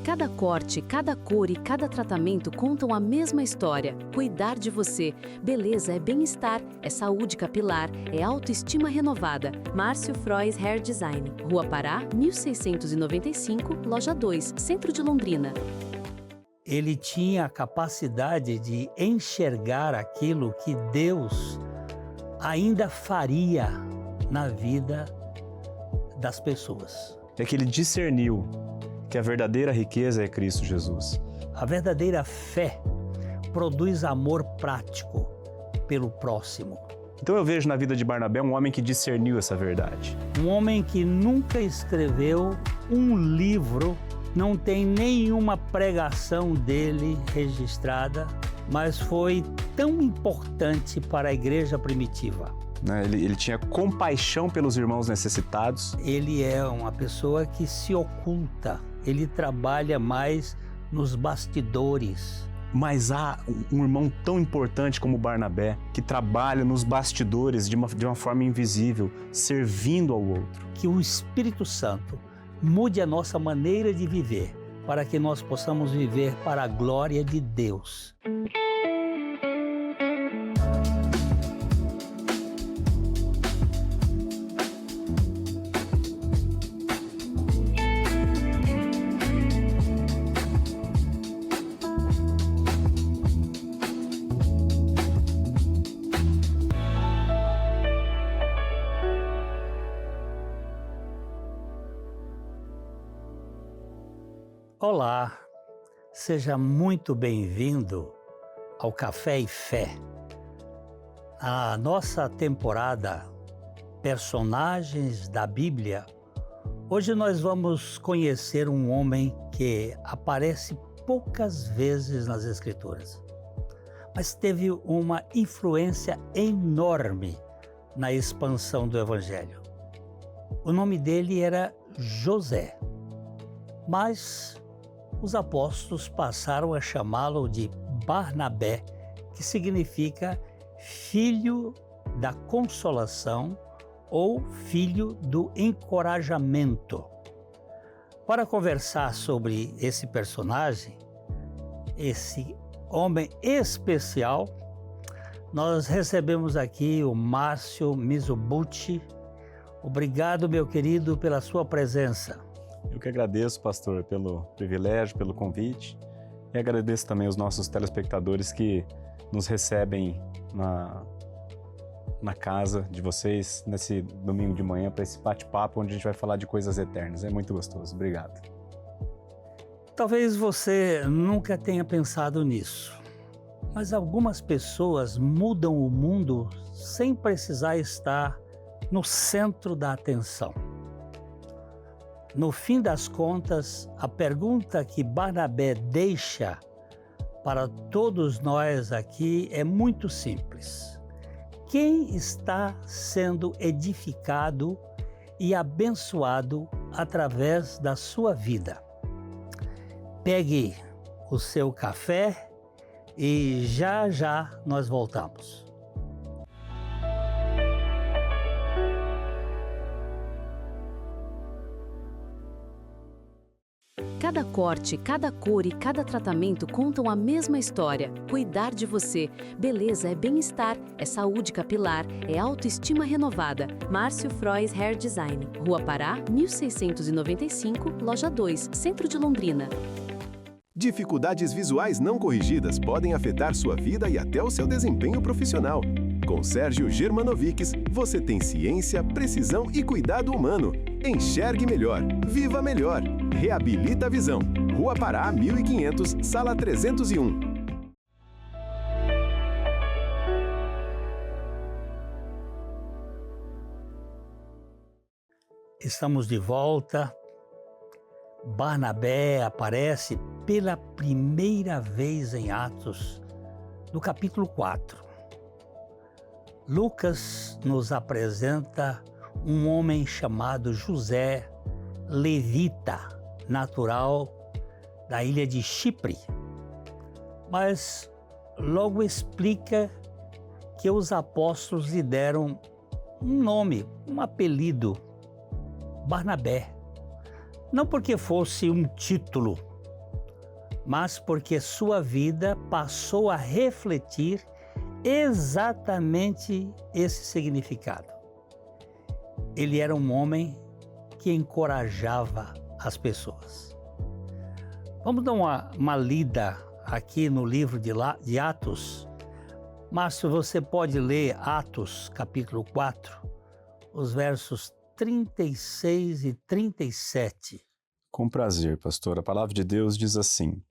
Cada corte, cada cor e cada tratamento contam a mesma história. Cuidar de você. Beleza é bem-estar, é saúde capilar, é autoestima renovada. Márcio Frois Hair Design. Rua Pará, 1695, Loja 2, Centro de Londrina. Ele tinha a capacidade de enxergar aquilo que Deus ainda faria na vida das pessoas. É que ele discerniu que a verdadeira riqueza é Cristo Jesus. A verdadeira fé produz amor prático pelo próximo. Então eu vejo na vida de Barnabé um homem que discerniu essa verdade. Um homem que nunca escreveu um livro, não tem nenhuma pregação dele registrada, mas foi tão importante para a igreja primitiva. Ele tinha compaixão pelos irmãos necessitados. Ele é uma pessoa que se oculta, ele trabalha mais nos bastidores. Mas há um irmão tão importante como Barnabé, que trabalha nos bastidores de uma forma invisível, servindo ao outro. Que o Espírito Santo mude a nossa maneira de viver, para que nós possamos viver para a glória de Deus. Olá, seja muito bem-vindo ao Café e Fé. A nossa temporada Personagens da Bíblia, hoje nós vamos conhecer um homem que aparece poucas vezes nas Escrituras, mas teve uma influência enorme na expansão do Evangelho. O nome dele era José, mas os apóstolos passaram a chamá-lo de Barnabé, que significa filho da consolação ou filho do encorajamento. Para conversar sobre esse personagem, esse homem especial, nós recebemos aqui o Márcio Mizubuchi. Obrigado, meu querido, pela sua presença. Eu que agradeço, pastor, pelo privilégio, pelo convite, e agradeço também aos nossos telespectadores que nos recebem na casa de vocês nesse domingo de manhã para esse bate-papo onde a gente vai falar de coisas eternas. É muito gostoso. Obrigado. Talvez você nunca tenha pensado nisso, mas algumas pessoas mudam o mundo sem precisar estar no centro da atenção. No fim das contas, a pergunta que Barnabé deixa para todos nós aqui é muito simples. Quem está sendo edificado e abençoado através da sua vida? Pegue o seu café e já nós voltamos. Cada corte, cada cor e cada tratamento contam a mesma história. Cuidar de você. Beleza é bem-estar, é saúde capilar, é autoestima renovada. Márcio Frois Hair Design. Rua Pará, 1695, Loja 2, Centro de Londrina. Dificuldades visuais não corrigidas podem afetar sua vida e até o seu desempenho profissional. Com Sérgio Germanovics, você tem ciência, precisão e cuidado humano. Enxergue melhor, viva melhor. Reabilita a visão. Rua Pará, 1500, Sala 301. Estamos de volta. Barnabé aparece pela primeira vez em Atos, no capítulo 4. Lucas nos apresenta um homem chamado José, levita, natural da ilha de Chipre. Mas logo explica que os apóstolos lhe deram um nome, um apelido, Barnabé. Não porque fosse um título, mas porque sua vida passou a refletir exatamente esse significado. Ele era um homem que encorajava as pessoas. Vamos dar uma lida aqui no livro de Atos. Márcio, você pode ler Atos, capítulo 4, os versos 36 e 37. Com prazer, pastor. A palavra de Deus diz assim: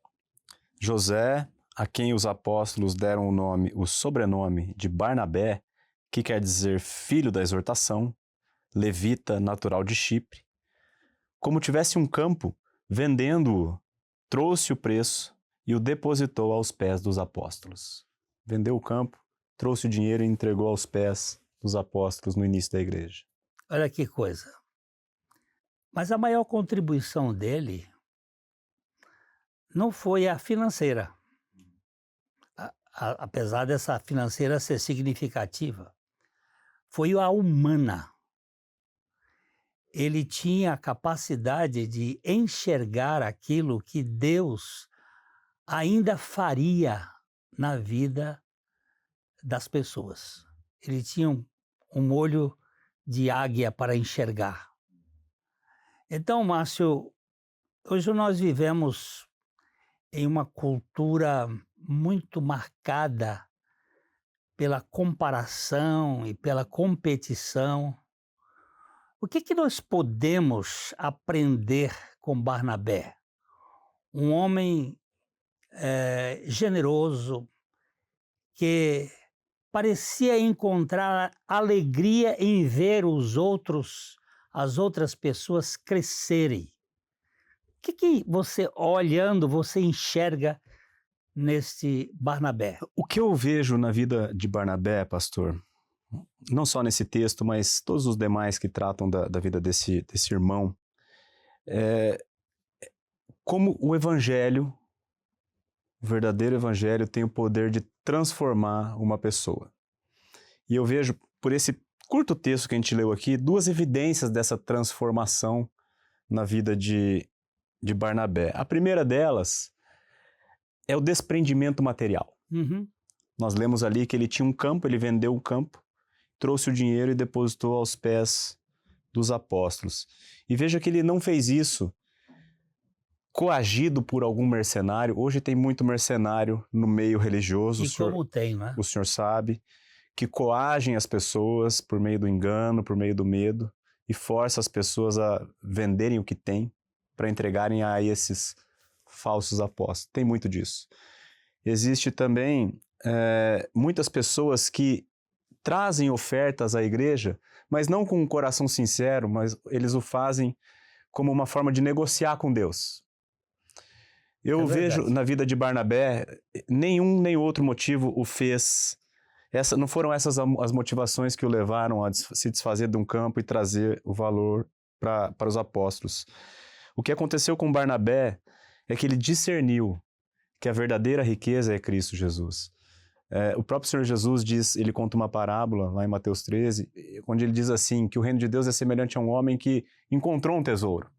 José, a quem os apóstolos deram o sobrenome de Barnabé, que quer dizer filho da exortação, levita natural de Chipre, como tivesse um campo, vendendo-o, trouxe o preço e o depositou aos pés dos apóstolos. Vendeu o campo, trouxe o dinheiro e entregou aos pés dos apóstolos no início da igreja. Olha que coisa. Mas a maior contribuição dele não foi a financeira, apesar dessa financeira ser significativa, foi a humana. Ele tinha a capacidade de enxergar aquilo que Deus ainda faria na vida das pessoas. Ele tinha um olho de águia para enxergar. Então, Márcio, hoje nós vivemos em uma cultura muito marcada pela comparação e pela competição. O que nós podemos aprender com Barnabé? Um homem generoso, que parecia encontrar alegria em ver as outras pessoas crescerem. O que você, olhando, você enxerga nesse Barnabé? O que eu vejo na vida de Barnabé, pastor, não só nesse texto, mas todos os demais que tratam da vida desse irmão, como o evangelho, o verdadeiro evangelho, tem o poder de transformar uma pessoa. E eu vejo, por esse curto texto que a gente leu aqui, duas evidências dessa transformação na vida de Barnabé. A primeira delas é o desprendimento material. Uhum. Nós lemos ali que ele tinha um campo, ele vendeu o campo, trouxe o dinheiro e depositou aos pés dos apóstolos. E veja que ele não fez isso coagido por algum mercenário. Hoje tem muito mercenário no meio religioso. E como tem, né? O senhor sabe, que coagem as pessoas por meio do engano, por meio do medo, e força as pessoas a venderem o que têm para entregarem a esses falsos apóstolos. Tem muito disso. Existe também muitas pessoas que trazem ofertas à igreja, mas não com um coração sincero, mas eles o fazem como uma forma de negociar com Deus. Eu vejo na vida de Barnabé, nenhum nem outro motivo o fez. Não foram essas as motivações que o levaram a se desfazer de um campo e trazer o valor para os apóstolos. O que aconteceu com Barnabé é que ele discerniu que a verdadeira riqueza é Cristo Jesus. O próprio Senhor Jesus diz, ele conta uma parábola lá em Mateus 13, onde ele diz assim, que o reino de Deus é semelhante a um homem que encontrou um tesouro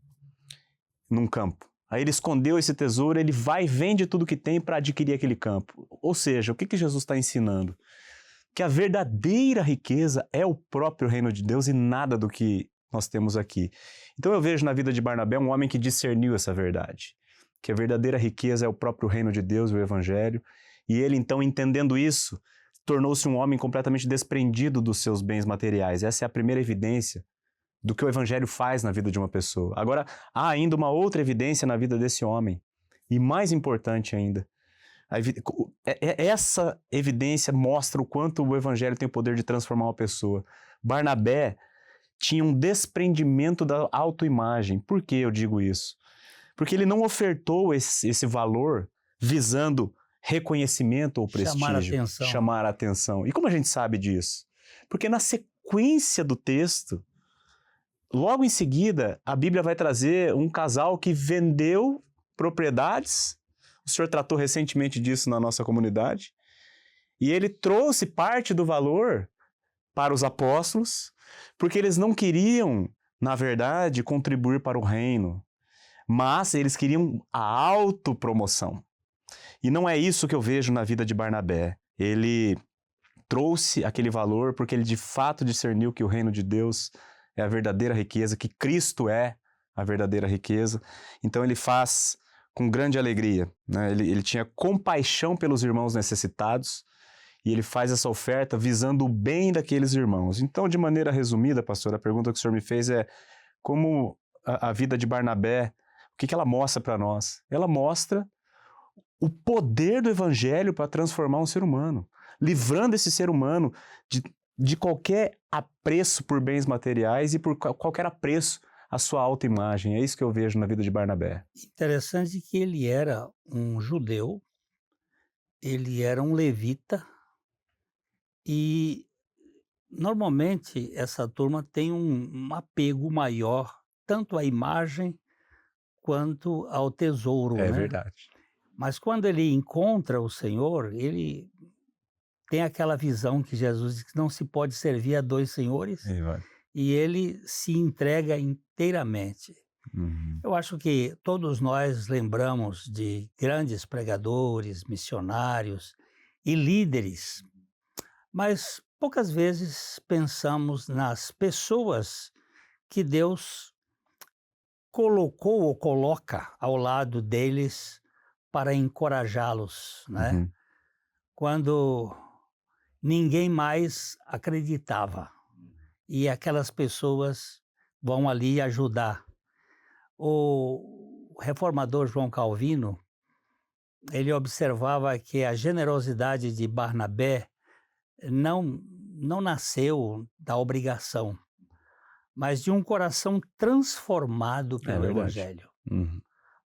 num campo. Aí ele escondeu esse tesouro, ele vai e vende tudo que tem para adquirir aquele campo. Ou seja, o que Jesus está ensinando? Que a verdadeira riqueza é o próprio reino de Deus e nada do que nós temos aqui. Então eu vejo na vida de Barnabé um homem que discerniu essa verdade, que a verdadeira riqueza é o próprio reino de Deus, o evangelho, e ele então, entendendo isso, tornou-se um homem completamente desprendido dos seus bens materiais. Essa é a primeira evidência do que o evangelho faz na vida de uma pessoa. Agora, há ainda uma outra evidência na vida desse homem, e mais importante ainda. Essa evidência mostra o quanto o evangelho tem o poder de transformar uma pessoa. Barnabé tinha um desprendimento da autoimagem. Por que eu digo isso? Porque ele não ofertou esse valor visando reconhecimento ou prestígio, chamar a atenção. E como a gente sabe disso? Porque na sequência do texto, logo em seguida, a Bíblia vai trazer um casal que vendeu propriedades. O senhor tratou recentemente disso na nossa comunidade. E ele trouxe parte do valor para os apóstolos, porque eles não queriam, na verdade, contribuir para o reino, mas eles queriam a autopromoção. E não é isso que eu vejo na vida de Barnabé. Ele trouxe aquele valor porque ele de fato discerniu que o reino de Deus é a verdadeira riqueza, que Cristo é a verdadeira riqueza. Então ele faz com grande alegria, né? Ele tinha compaixão pelos irmãos necessitados e ele faz essa oferta visando o bem daqueles irmãos. Então, de maneira resumida, pastor, a pergunta que o senhor me fez é como a vida de Barnabé, o que ela mostra para nós? Ela mostra o poder do evangelho para transformar um ser humano, livrando esse ser humano de qualquer apreço por bens materiais e por qualquer apreço à sua autoimagem. É isso que eu vejo na vida de Barnabé. Interessante que ele era um judeu, ele era um levita, e normalmente essa turma tem um apego maior tanto à imagem quanto ao tesouro, É né? verdade. Mas quando ele encontra o Senhor, ele tem aquela visão que Jesus diz que não se pode servir a dois senhores, e ele se entrega inteiramente. Uhum. Eu acho que todos nós lembramos de grandes pregadores, missionários e líderes, mas poucas vezes pensamos nas pessoas que Deus colocou ou coloca ao lado deles para encorajá-los, né? Uhum. Quando ninguém mais acreditava e aquelas pessoas vão ali ajudar. O reformador João Calvino, ele observava que a generosidade de Barnabé não nasceu da obrigação, mas de um coração transformado pelo verdade. Evangelho. Uhum.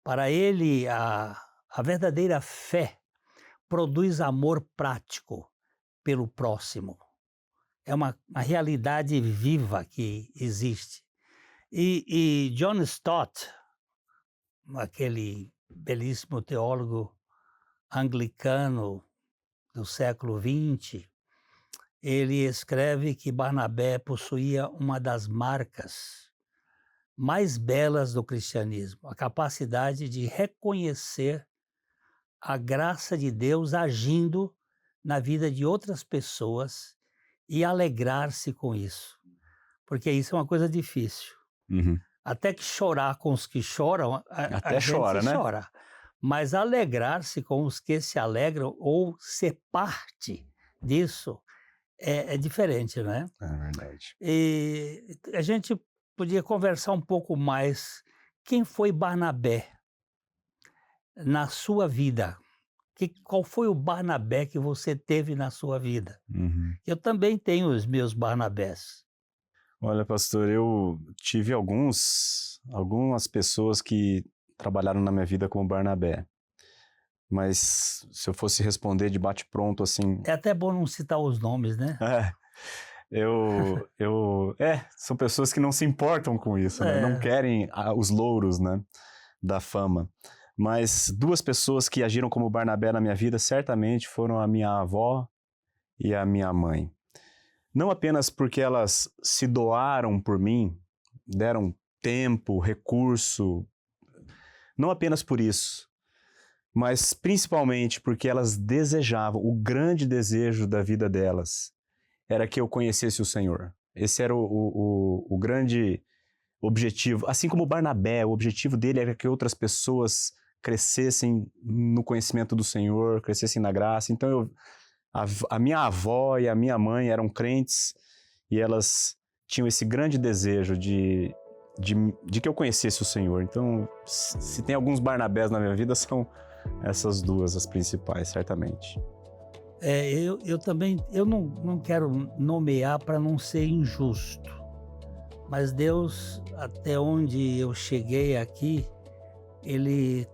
Para ele, a verdadeira fé produz amor prático pelo próximo. É uma realidade viva que existe. E John Stott, aquele belíssimo teólogo anglicano do século XX, ele escreve que Barnabé possuía uma das marcas mais belas do cristianismo, a capacidade de reconhecer a graça de Deus agindo na vida de outras pessoas e alegrar-se com isso, porque isso é uma coisa difícil. Uhum. Até que chorar com os que choram, Até a gente chora, né? chora. Mas alegrar-se com os que se alegram ou ser parte disso é diferente, né? É verdade. E a gente podia conversar um pouco mais. Quem foi Barnabé na sua vida? Qual foi o Barnabé que você teve na sua vida? Uhum. Eu também tenho os meus Barnabés. Olha, pastor, eu tive algumas pessoas que trabalharam na minha vida como Barnabé. Mas se eu fosse responder de bate-pronto, assim... É até bom não citar os nomes, né? São pessoas que não se importam com isso, né? Não querem os louros, né, da fama. Mas duas pessoas que agiram como Barnabé na minha vida certamente foram a minha avó e a minha mãe. Não apenas porque elas se doaram por mim, deram tempo, recurso, não apenas por isso, mas principalmente porque elas desejavam, o grande desejo da vida delas era que eu conhecesse o Senhor. Esse era o grande objetivo. Assim como Barnabé, o objetivo dele era que outras pessoas crescessem no conhecimento do Senhor, crescessem na graça. Então, a minha avó e a minha mãe eram crentes e elas tinham esse grande desejo de que eu conhecesse o Senhor. Então, se tem alguns Barnabés na minha vida, são essas duas as principais, certamente. Eu também não quero nomear para não ser injusto, mas Deus, até onde eu cheguei aqui, Ele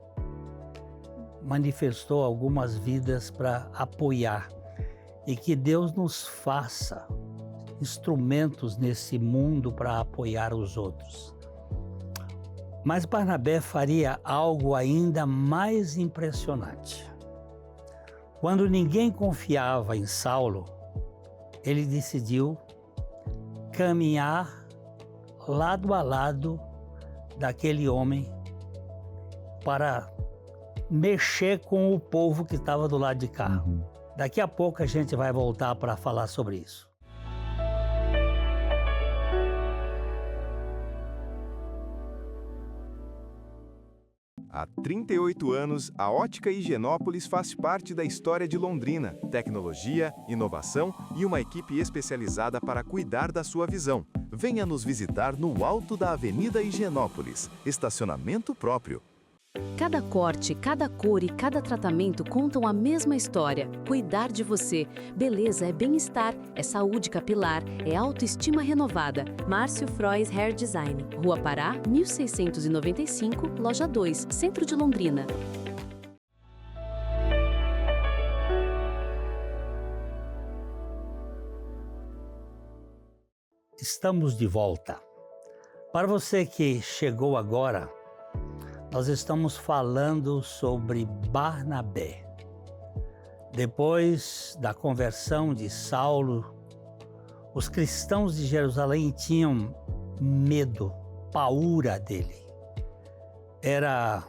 manifestou algumas vidas para apoiar, e que Deus nos faça instrumentos nesse mundo para apoiar os outros. Mas Barnabé faria algo ainda mais impressionante. Quando ninguém confiava em Saulo, ele decidiu caminhar lado a lado daquele homem para mexer com o povo que estava do lado de cá. Uhum. Daqui a pouco a gente vai voltar para falar sobre isso. Há 38 anos, a Ótica Higienópolis faz parte da história de Londrina. Tecnologia, inovação e uma equipe especializada para cuidar da sua visão. Venha nos visitar no alto da Avenida Higienópolis. Estacionamento próprio. Cada corte, cada cor e cada tratamento contam a mesma história. Cuidar de você. Beleza é bem-estar, é saúde capilar, é autoestima renovada. Márcio Frois Hair Design. Rua Pará, 1695, Loja 2, Centro de Londrina. Estamos de volta. Para você que chegou agora, nós estamos falando sobre Barnabé. Depois da conversão de Saulo, os cristãos de Jerusalém tinham medo, paura dele. Era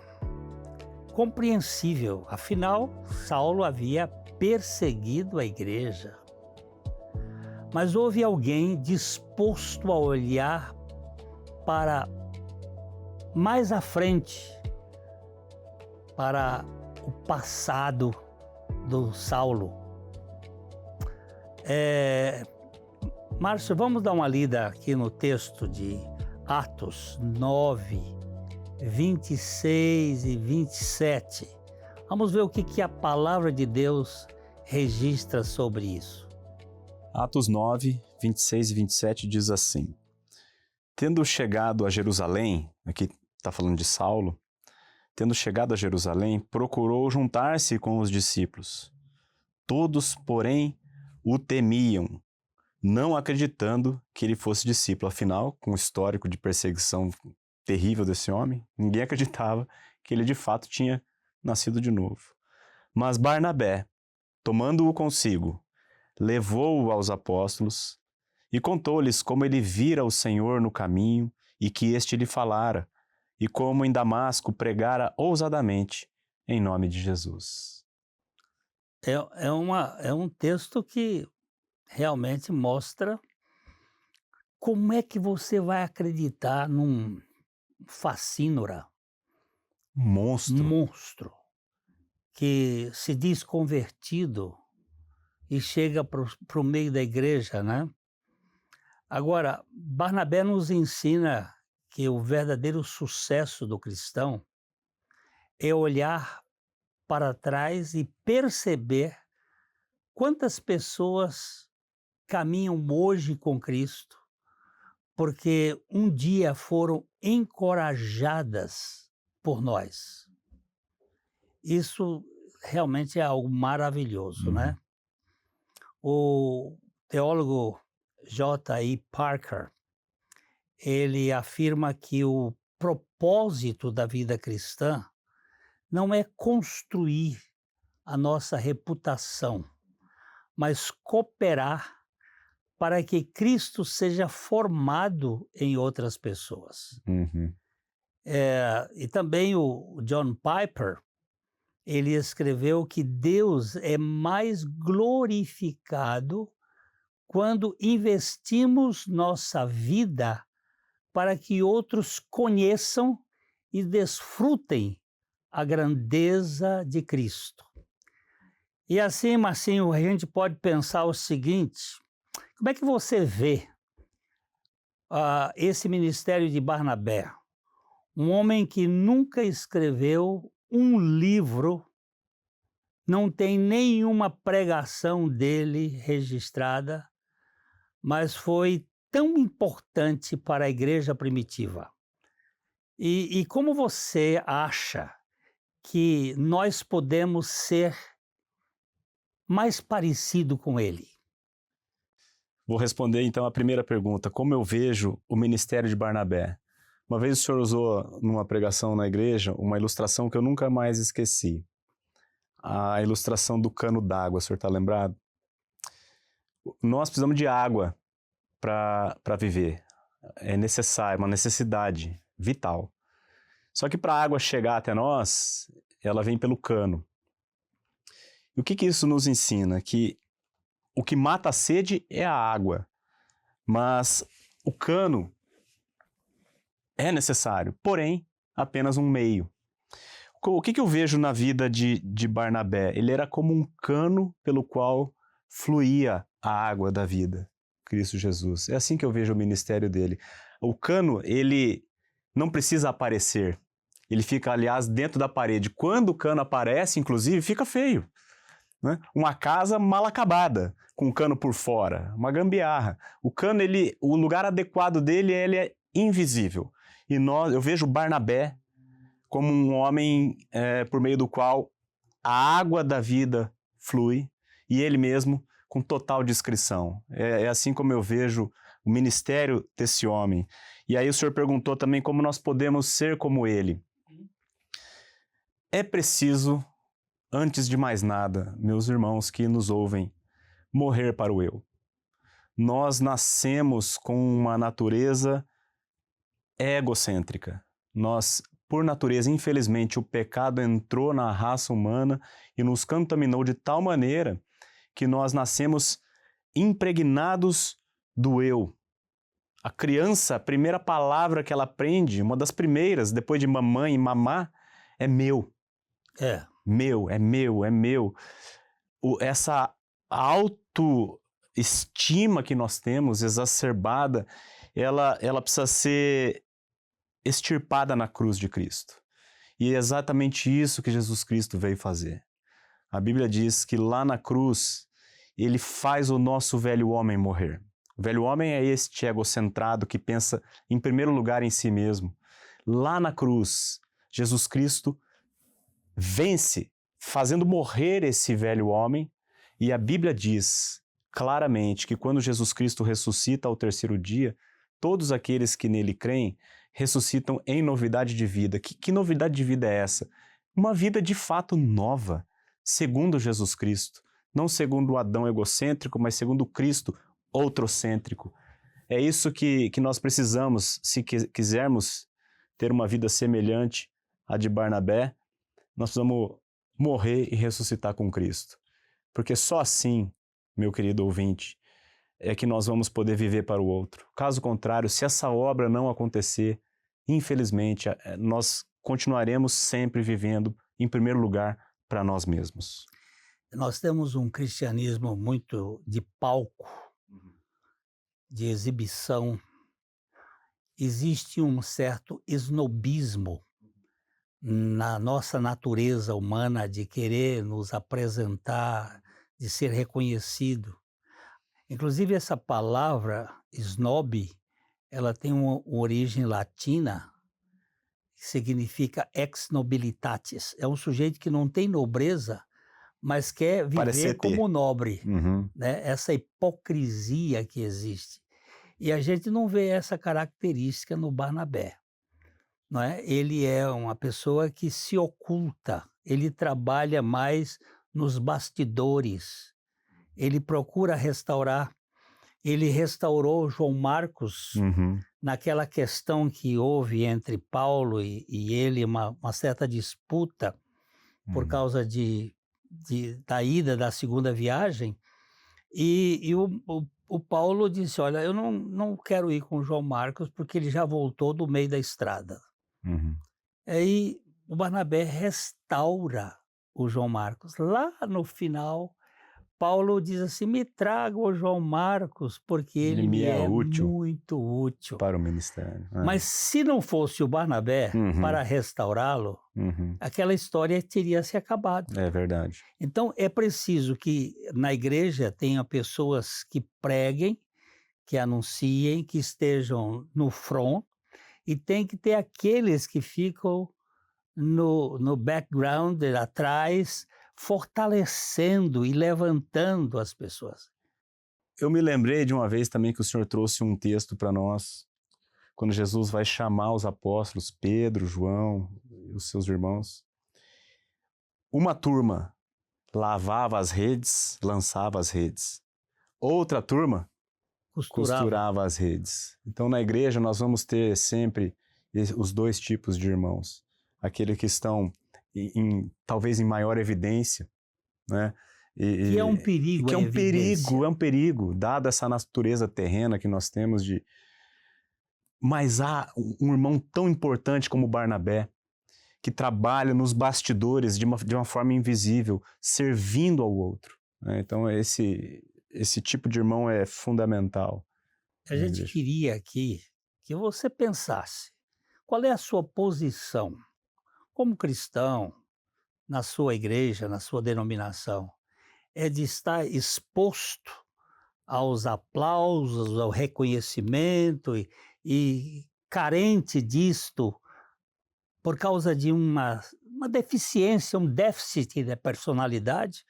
compreensível, afinal, Saulo havia perseguido a igreja. Mas houve alguém disposto a olhar para mais à frente, para o passado do Saulo. Márcio, vamos dar uma lida aqui no texto de Atos 9, 26 e 27. Vamos ver o que a palavra de Deus registra sobre isso. Atos 9, 26 e 27 diz assim: Tendo chegado a Jerusalém, aqui está falando de Saulo, tendo chegado a Jerusalém, procurou juntar-se com os discípulos. Todos, porém, o temiam, não acreditando que ele fosse discípulo. Afinal, com o histórico de perseguição terrível desse homem, ninguém acreditava que ele de fato tinha nascido de novo. Mas Barnabé, tomando-o consigo, levou-o aos apóstolos e contou-lhes como ele vira o Senhor no caminho e que este lhe falara, e como em Damasco pregara ousadamente em nome de Jesus. É um texto que realmente mostra como é que você vai acreditar num facínora, monstro, que se diz convertido e chega para o meio da igreja, né? Agora, Barnabé nos ensina que o verdadeiro sucesso do cristão é olhar para trás e perceber quantas pessoas caminham hoje com Cristo, porque um dia foram encorajadas por nós. Isso realmente é algo maravilhoso, né? O teólogo J.I. Parker, ele afirma que o propósito da vida cristã não é construir a nossa reputação, mas cooperar para que Cristo seja formado em outras pessoas. E também o John Piper, ele escreveu que Deus é mais glorificado quando investimos nossa vida para que outros conheçam e desfrutem a grandeza de Cristo. E assim, Marcinho, a gente pode pensar o seguinte: como é que você vê esse ministério de Barnabé? Um homem que nunca escreveu um livro, não tem nenhuma pregação dele registrada, mas foi tão importante para a igreja primitiva. E como você acha que nós podemos ser mais parecido com ele? Vou responder então a primeira pergunta: como eu vejo o ministério de Barnabé? Uma vez o senhor usou numa pregação na igreja uma ilustração que eu nunca mais esqueci. A ilustração do cano d'água, o senhor está lembrado? Nós precisamos de água para viver. É necessário, uma necessidade vital. Só que para a água chegar até nós, ela vem pelo cano. E o que isso nos ensina? Que o que mata a sede é a água, mas o cano é necessário, porém, apenas um meio. O que eu vejo na vida de Barnabé? Ele era como um cano pelo qual fluía a água da vida, Cristo Jesus. É assim que eu vejo o ministério dele. O cano, ele não precisa aparecer. Ele fica, aliás, dentro da parede. Quando o cano aparece, inclusive, fica feio, né? Uma casa mal acabada, com o cano por fora, uma gambiarra. O cano, o lugar adequado dele, ele é invisível. E eu vejo Barnabé como um homem por meio do qual a água da vida flui, e ele mesmo com total discrição. É assim como eu vejo o ministério desse homem. E aí o senhor perguntou também como nós podemos ser como ele. É preciso, antes de mais nada, meus irmãos que nos ouvem, morrer para o eu. Nós nascemos com uma natureza egocêntrica. Nós, por natureza, infelizmente, o pecado entrou na raça humana e nos contaminou de tal maneira que nós nascemos impregnados do eu. A criança, a primeira palavra que ela aprende, uma das primeiras, depois de mamãe e mamá, é meu. É. Meu, é meu, é meu. Essa autoestima que nós temos, exacerbada, ela precisa ser extirpada na cruz de Cristo. E é exatamente isso que Jesus Cristo veio fazer. A Bíblia diz que lá na cruz, ele faz o nosso velho homem morrer. O velho homem é este egocentrado que pensa em primeiro lugar em si mesmo. Lá na cruz, Jesus Cristo vence, fazendo morrer esse velho homem, e a Bíblia diz claramente que quando Jesus Cristo ressuscita ao terceiro dia, todos aqueles que nele creem ressuscitam em novidade de vida. Que novidade de vida é essa? Uma vida de fato nova, segundo Jesus Cristo. Não segundo o Adão egocêntrico, mas segundo Cristo outrocêntrico. É isso que nós precisamos, se quisermos ter uma vida semelhante à de Barnabé, nós precisamos morrer e ressuscitar com Cristo. Porque só assim, meu querido ouvinte, é que nós vamos poder viver para o outro. Caso contrário, se essa obra não acontecer, infelizmente, nós continuaremos sempre vivendo, em primeiro lugar, para nós mesmos. Nós temos um cristianismo muito de palco, de exibição. Existe um certo esnobismo na nossa natureza humana de querer nos apresentar, de ser reconhecido. Inclusive essa palavra snob, ela tem uma origem latina que significa ex nobilitatis. É um sujeito que não tem nobreza, mas quer viver como nobre. Né? Essa hipocrisia que existe. E a gente não vê essa característica no Barnabé. Não é? Ele é uma pessoa que se oculta, ele trabalha mais nos bastidores, ele procura restaurar. Ele restaurou João Marcos naquela questão que houve entre Paulo e ele, uma certa disputa por causa da ida da segunda viagem. E o Paulo disse, olha, eu não quero ir com João Marcos porque ele já voltou do meio da estrada. Aí o Barnabé restaura o João Marcos. Lá no final, Paulo diz assim, me traga o João Marcos, porque ele me é útil, muito útil para o ministério. Mas se não fosse o Barnabé para restaurá-lo, aquela história teria se acabado. É verdade. Então é preciso que na igreja tenha pessoas que preguem, que anunciem, que estejam no front, e tem que ter aqueles que ficam no background, atrás, fortalecendo e levantando as pessoas. Eu me lembrei de uma vez também que o senhor trouxe um texto para nós, quando Jesus vai chamar os apóstolos, Pedro, João e os seus irmãos. Uma turma lavava as redes, lançava as redes. Outra turma costurava as redes. Então, na igreja, nós vamos ter sempre os dois tipos de irmãos. Aqueles que estão talvez em maior evidência, né? Que é um perigo, que é um perigo, dada essa natureza terrena que nós temos de... Mas há um irmão tão importante como Barnabé, que trabalha nos bastidores de uma forma invisível, servindo ao outro, né? Então esse tipo de irmão é fundamental. A gente queria aqui que você pensasse, qual é a sua posição como cristão, na sua igreja, na sua denominação? É de estar exposto aos aplausos, ao reconhecimento e carente disto por causa de uma deficiência, um déficit de personalidade?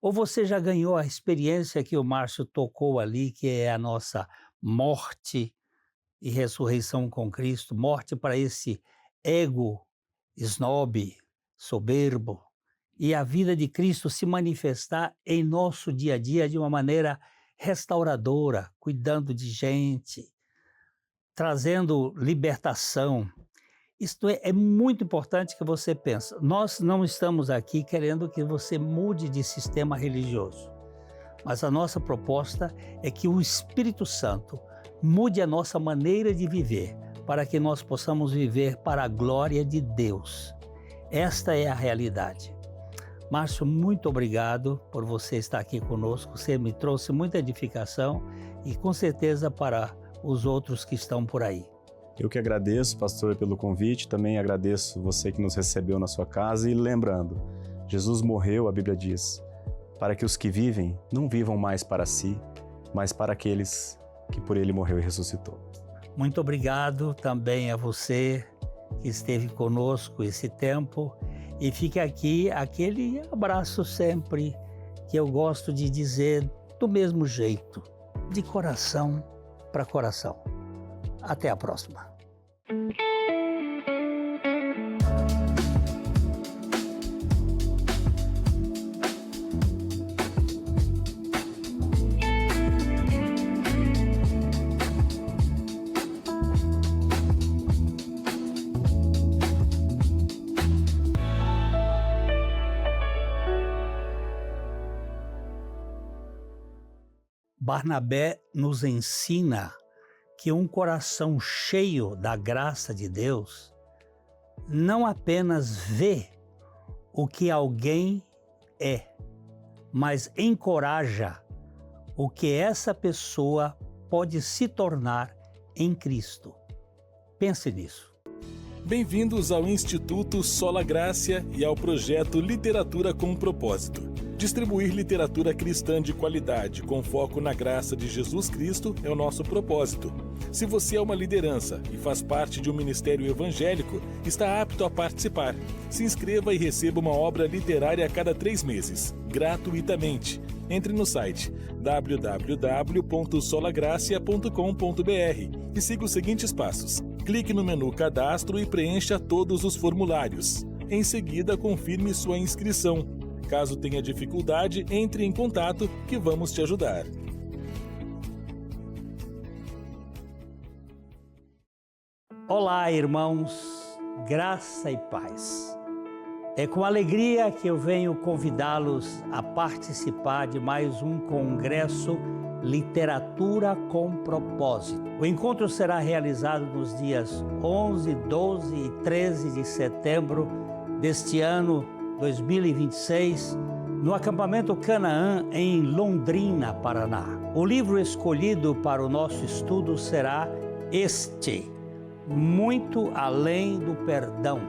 Ou você já ganhou a experiência que o Márcio tocou ali, que é a nossa morte e ressurreição com Cristo, morte para esse ego snob, soberbo, e a vida de Cristo se manifestar em nosso dia a dia de uma maneira restauradora, cuidando de gente, trazendo libertação. Isto é muito importante que você pense. Nós não estamos aqui querendo que você mude de sistema religioso, mas a nossa proposta é que o Espírito Santo mude a nossa maneira de viver, para que nós possamos viver para a glória de Deus. Esta é a realidade. Márcio, muito obrigado por você estar aqui conosco. Você me trouxe muita edificação e com certeza para os outros que estão por aí. Eu que agradeço, pastor, pelo convite. Também agradeço você que nos recebeu na sua casa. E lembrando, Jesus morreu, a Bíblia diz, para que os que vivem não vivam mais para si, mas para aqueles que por ele morreu e ressuscitou. Muito obrigado também a você que esteve conosco esse tempo. E fica aqui aquele abraço sempre que eu gosto de dizer do mesmo jeito, de coração para coração. Até a próxima. Barnabé nos ensina que um coração cheio da graça de Deus não apenas vê o que alguém é, mas encoraja o que essa pessoa pode se tornar em Cristo. Pense nisso. Bem-vindos ao Instituto Sola Gracia e ao projeto Literatura com Propósito. Distribuir literatura cristã de qualidade com foco na graça de Jesus Cristo é o nosso propósito. Se você é uma liderança e faz parte de um ministério evangélico, está apto a participar. Se inscreva e receba uma obra literária a cada 3 meses, gratuitamente. Entre no site www.solagracia.com.br e siga os seguintes passos. Clique no menu Cadastro e preencha todos os formulários. Em seguida, confirme sua inscrição. Caso tenha dificuldade, entre em contato que vamos te ajudar. Olá, irmãos, graça e paz. É com alegria que eu venho convidá-los a participar de mais um congresso Literatura com Propósito. O encontro será realizado nos dias 11, 12 e 13 de setembro deste ano 2026, no acampamento Canaã, em Londrina, Paraná. O livro escolhido para o nosso estudo será este, Muito Além do Perdão.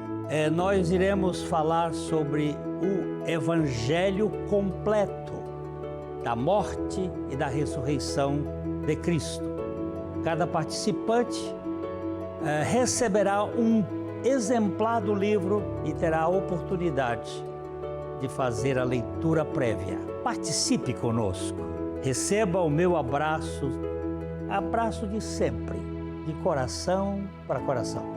Nós iremos falar sobre o Evangelho completo da morte e da ressurreição de Cristo. Cada participante receberá um exemplar do livro e terá a oportunidade de fazer a leitura prévia. Participe conosco. Receba o meu abraço de sempre, de coração para coração.